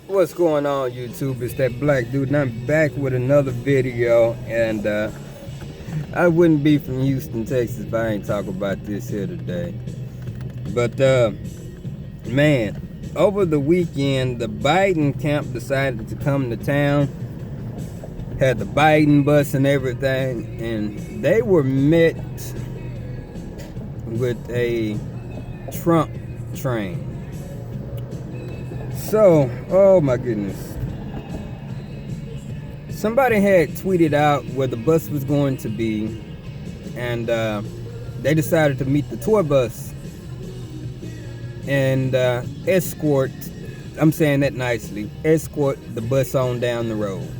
What's going on, YouTube? It's that black dude, and I'm back with another video. And I wouldn't be from Houston, Texas, if I ain't talk about this here today. But man, over the weekend, the Biden camp decided to come to town. Had the Biden bus and everything, and they were met with a Trump train. So, oh my goodness. Somebody had tweeted out where the bus was going to be, and they decided to meet the tour bus and escort, I'm saying that nicely, escort the bus on down the road.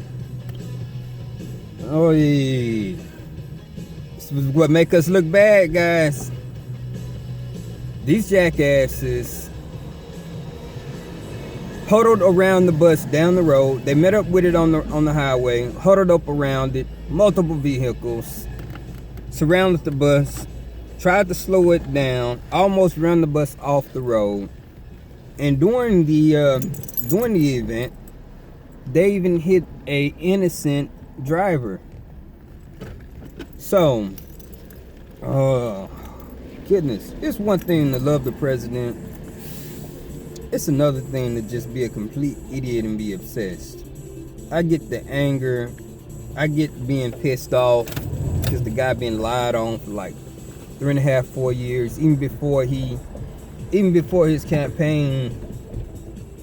Oh, yeah. This was what make us look bad, guys. These jackasses huddled around the bus down the road. They met up with it on the highway, huddled up around it, multiple vehicles, surrounded the bus, tried to slow it down, almost ran the bus off the road. And during the event, they even hit a innocent driver. So, goodness, it's one thing to love the president. It's another thing to just be a complete idiot and be obsessed. I get the anger. I get being pissed off because the guy been lied on for like 3.5, 4 years. Even before his campaign,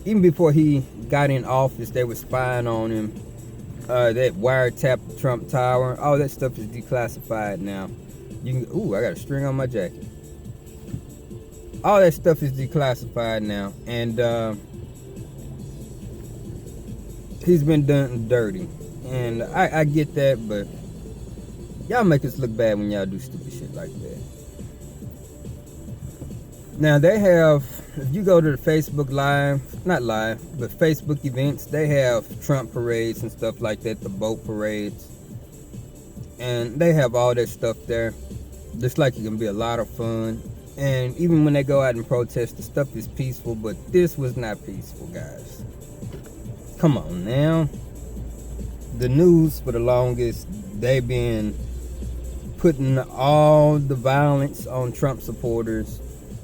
even before he got in office, they were spying on him. That wiretap Trump Tower, all that stuff is declassified now. You can, ooh, I got a string on my jacket. All that stuff is declassified now, and he's been done dirty. And I get that, but y'all make us look bad when y'all do stupid shit like that. Now they have, if you go to the Facebook Live, not live, but Facebook events, they have Trump parades and stuff like that, the boat parades. And they have all that stuff there. Just like it can be a lot of fun. And even when they go out and protest, the stuff is peaceful, but this was not peaceful, guys. Come on now. The news for the longest, they've been putting all the violence on Trump supporters.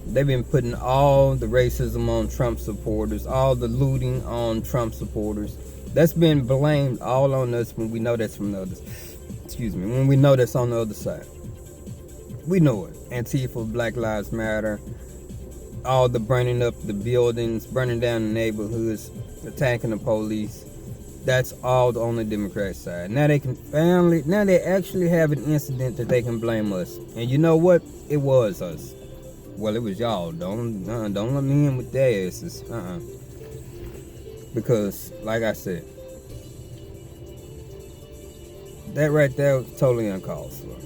They've been putting all the racism on Trump supporters, all the looting on Trump supporters. That's been blamed all on us when we know that's from the other, when we know that's on the other side. We know it. Antifa, Black Lives Matter, all the burning up the buildings, burning down the neighborhoods, attacking the police. That's all on the Democrat side. Now they actually have an incident that they can blame us. And you know what? It was us. Well, it was y'all. Don't let me in with their asses. Because, like I said, that right there was totally uncalled for.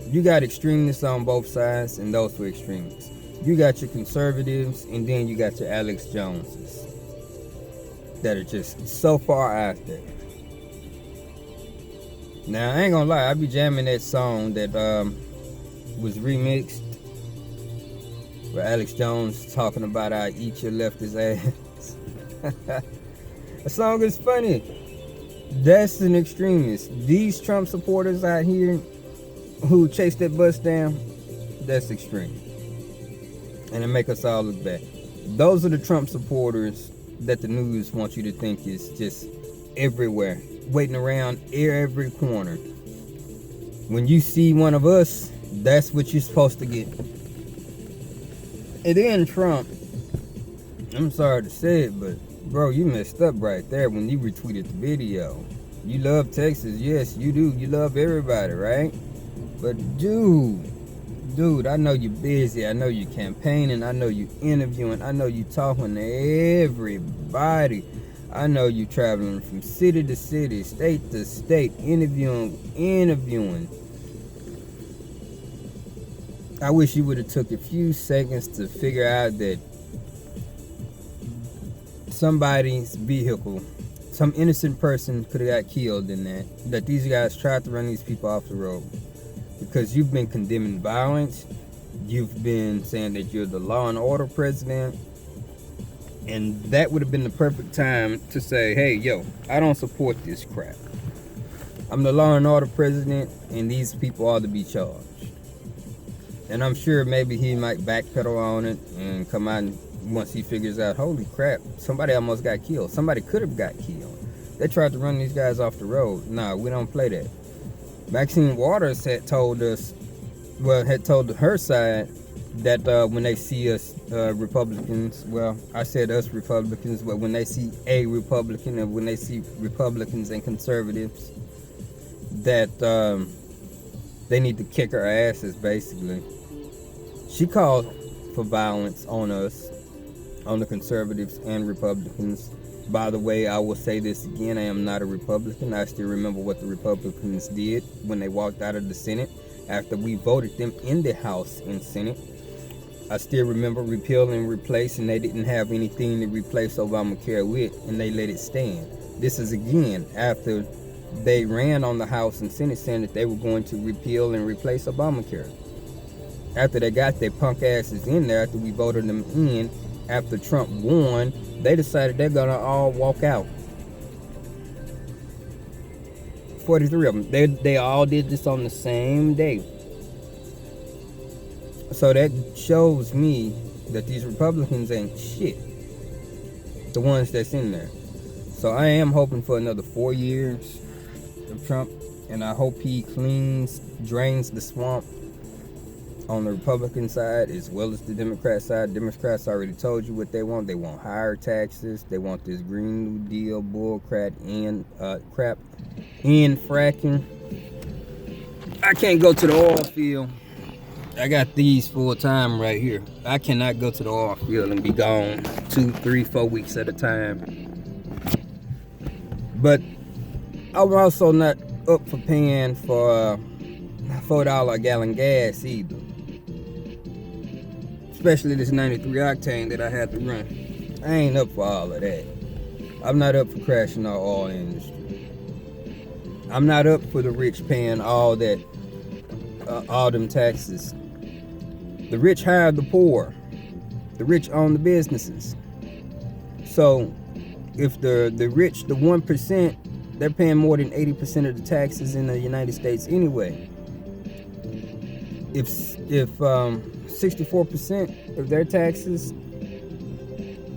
You got extremists on both sides, and those were extremists. You got your conservatives, and then you got your Alex Joneses that are just so far out there. Now, I ain't gonna lie, I be jamming that song that was remixed, where Alex Jones talking about I eat your leftist ass. The song is funny. That's an extremist. These Trump supporters out here who chased that bus down, that's extreme. And it make us all look bad. Those are the Trump supporters that the news wants you to think is just everywhere, waiting around every corner. When you see one of us, that's what you're supposed to get. And then Trump, I'm sorry to say it, but bro, you messed up right there when you retweeted the video. You love Texas, yes, you do. You love everybody, right? But dude, I know you're busy. I know you're campaigning. I know you're interviewing. I know you're talking to everybody. I know you're traveling from city to city, state to state, interviewing. I wish you would have took a few seconds to figure out that somebody's vehicle, some innocent person could have got killed in that these guys tried to run these people off the road. Because you've been condemning violence, you've been saying that you're the law and order president, And that would have been the perfect time to say, hey, yo, I don't support this crap. I'm the law and order president, and these people ought to be charged. And I'm sure maybe he might backpedal on it and come out once he figures out, holy crap, somebody almost got killed. Somebody could have got killed. They tried to run these guys off the road. Nah, we don't play that. Maxine Waters had told us, had told her side that when they see us Republicans, well, I said us Republicans, but when they see a Republican and when they see Republicans and conservatives, that they need to kick our asses, basically. She called for violence on us, on the conservatives and Republicans. By the way, I will say this again, I am not a Republican. I still remember what the Republicans did when they walked out of the Senate after we voted them in the House and Senate. I still remember repeal and replace, and they didn't have anything to replace Obamacare with, and they let it stand. This is again after they ran on the House and Senate saying that they were going to repeal and replace Obamacare. After they got their punk asses in there, after we voted them in, after Trump won, they decided they're gonna all walk out. 43 of them. They all did this on the same day. So that shows me that these Republicans ain't shit. The ones that's in there. So I am hoping for another 4 years of Trump, and I hope he drains the swamp on the Republican side as well as the Democrat side. Democrats already told you what they want. They want higher taxes. They want this Green New Deal bullcrap and crap and fracking. I can't go to the oil field. I got these full time right here. I cannot go to the oil field and be gone 2, 3, 4 weeks at a time. But I'm also not up for paying for $4 a gallon gas either. Especially this 93 octane that I had to run. I ain't up for all of that. I'm not up for crashing our oil industry. I'm not up for the rich paying all that, all them taxes. The rich hire the poor. The rich own the businesses. So if the rich, the 1%, they're paying more than 80% of the taxes in the United States anyway. If 64% of their taxes,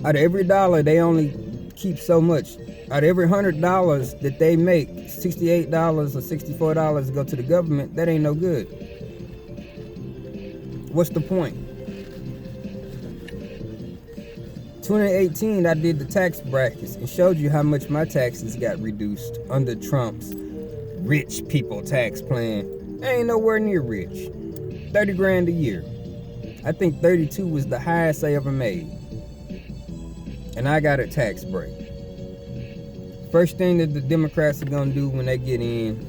out of every dollar, they only keep so much. Out of every $100 that they make, $68 or $64 go to the government. That ain't no good. What's the point? 2018, I did the tax brackets and showed you how much my taxes got reduced under Trump's rich people tax plan. I ain't nowhere near rich. 30 grand a year. I think 32 was the highest I ever made. And I got a tax break. First thing that the Democrats are gonna do when they get in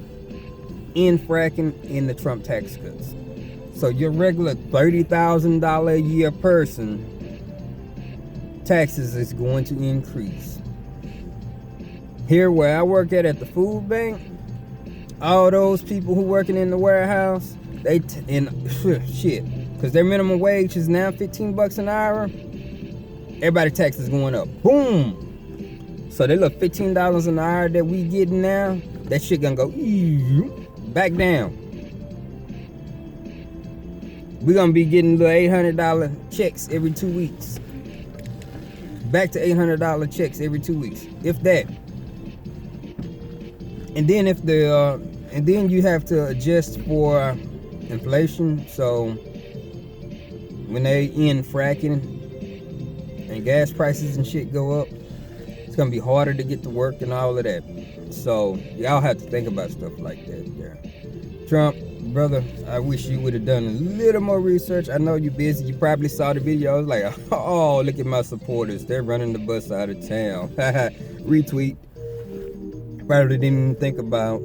fracking in the Trump tax cuts. So your regular $30,000 a year person, taxes is going to increase. Here where I work at the food bank, all those people who working in the warehouse, shit, because their minimum wage is now $15 an hour. Everybody taxes going up. Boom. So they look $15 an hour that we getting now, that shit gonna go back down. We're gonna be getting the $800 checks every 2 weeks. Back to $800 checks every 2 weeks, if that. And then and then you have to adjust for inflation. So when they in fracking and gas prices and shit go up, it's gonna be harder to get to work and all of that. So y'all have to think about stuff like that there. Trump, brother, I wish you would have done a little more research. I know you're busy. You probably saw the video. I was like, oh, look at my supporters. They're running the bus out of town. Retweet. Probably didn't even think about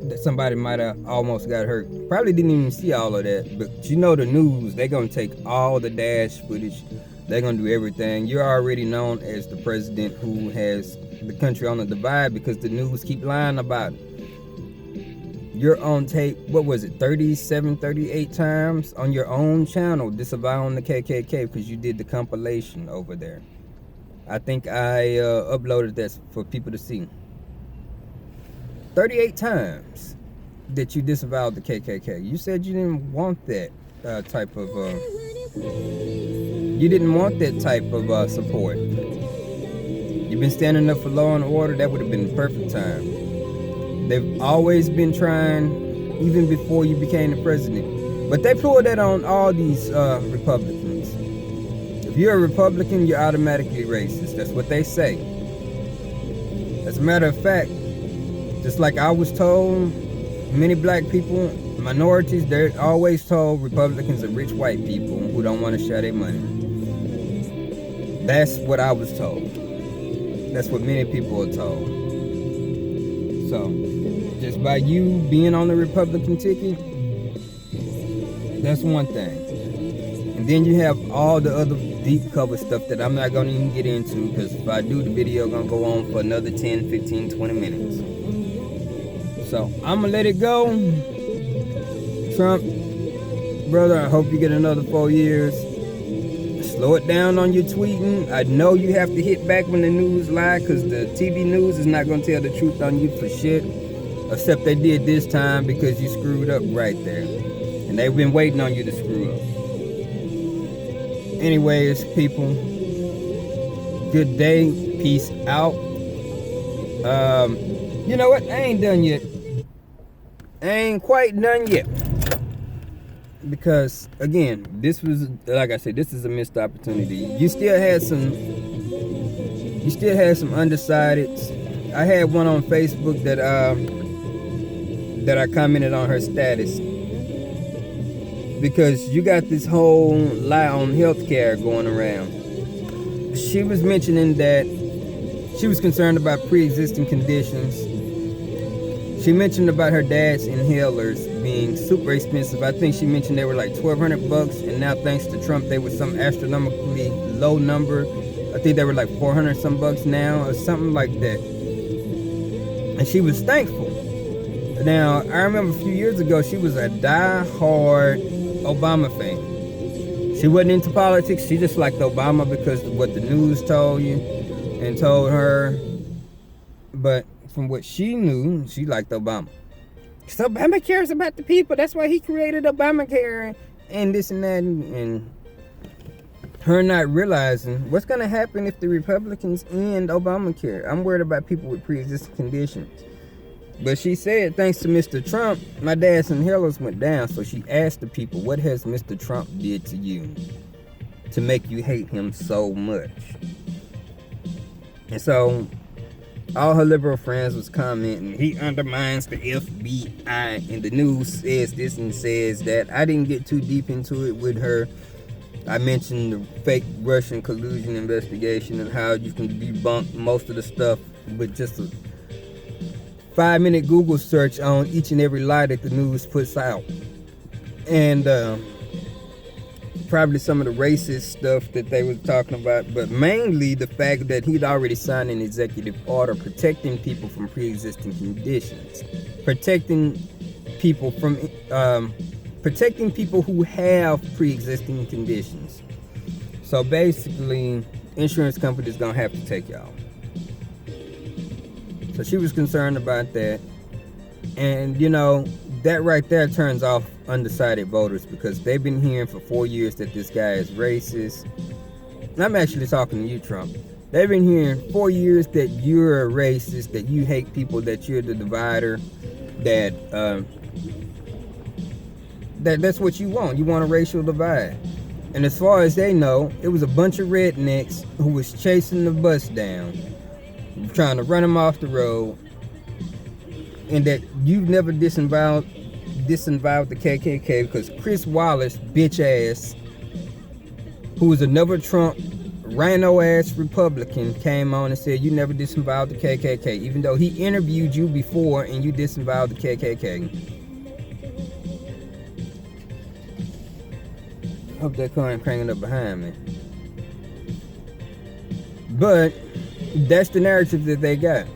that somebody might have almost got hurt. Probably didn't even see all of that. But you know the news, they're going to take all the dash footage. They're going to do everything. You're already known as the president who has the country on the divide because the news keep lying about it. You're on tape, what was it, 37, 38 times on your own channel disavowing the KKK because you did the compilation over there. I think I uploaded that for people to see. 38 times that you disavowed the KKK. You said you didn't want that type of you didn't want that type of support. You've been standing up for law and order. That would have been the perfect time. They've always been trying, even before you became the president. But they pulled that on all these Republicans. If you're a Republican, you're automatically racist. That's what they say. As a matter of fact, just like I was told, many black people, minorities, they're always told Republicans are rich white people who don't want to share their money. That's what I was told. That's what many people are told. So, just by you being on the Republican ticket, that's one thing. And then you have all the other deep cover stuff that I'm not going to even get into, because if I do, the video going to go on for another 10, 15, 20 minutes. So, I'm going to let it go. Trump, brother, I hope you get another 4 years. Slow it down on your tweeting. I know you have to hit back when the news lie, because the TV news is not going to tell the truth on you for shit. Except they did this time because you screwed up right there. And they've been waiting on you to screw up. Anyways, people, good day. Peace out. You know what? I ain't done yet. I ain't quite done yet. Because, again, this was, like I said, this is a missed opportunity. You still had some undecideds. I had one on Facebook that I commented on her status. Because you got this whole lie on healthcare going around. She was mentioning that she was concerned about pre-existing conditions. She mentioned about her dad's inhalers being super expensive. I think she mentioned they were like $1,200, and now thanks to Trump, they were some astronomically low number. I think they were like 400 some bucks now, or something like that. And she was thankful. Now, I remember a few years ago, she was a die-hard Obama fan. She wasn't into politics. She just liked Obama because of what the news told you and told her. But from what she knew, she liked Obama. Because Obama cares about the people. That's why he created Obamacare and this and that. And her not realizing what's going to happen if the Republicans end Obamacare. I'm worried about people with pre-existing conditions. But she said, thanks to Mr. Trump, my dad's inhalers went down. So she asked the people, what has Mr. Trump did to you to make you hate him so much? And so all her liberal friends was commenting, he undermines the FBI, and the news says this and says that. I didn't get too deep into it with her. I mentioned the fake Russian collusion investigation and how you can debunk most of the stuff with just a 5-minute Google search on each and every lie that the news puts out. And probably some of the racist stuff that they were talking about, but mainly the fact that he'd already signed an executive order protecting people from pre-existing conditions, protecting people who have pre-existing conditions. So basically, insurance companies gonna have to take y'all. So she was concerned about that. And, you know, that right there turns off undecided voters, because they've been hearing for 4 years that this guy is racist. And I'm actually talking to you, Trump. They've been hearing 4 years that you're a racist, that you hate people, that you're the divider, that's what you want. You want a racial divide. And as far as they know, it was a bunch of rednecks who was chasing the bus down, trying to run him off the road, and that you've never disavowed the KKK because Chris Wallace, bitch ass, who was another Trump rhino ass Republican, came on and said you never disavowed the KKK, even though he interviewed you before and you disavowed the KKK. Hope that car ain't cranking up behind me. But that's the narrative that they got.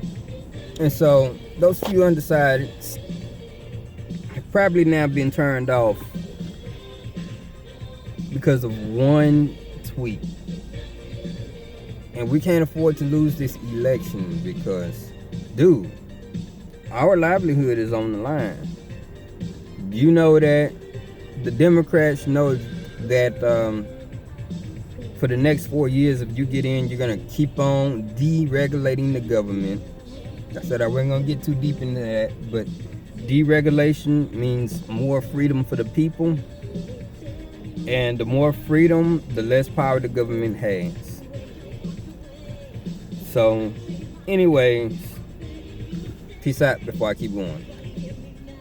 And so those few undecideds have probably now been turned off because of one tweet. And we can't afford to lose this election because, dude, our livelihood is on the line. You know that the Democrats know that for the next 4 years, if you get in, you're going to keep on deregulating the government. I said I wasn't going to get too deep into that, but deregulation means more freedom for the people. And the more freedom, the less power the government has. So, anyways, peace out before I keep going.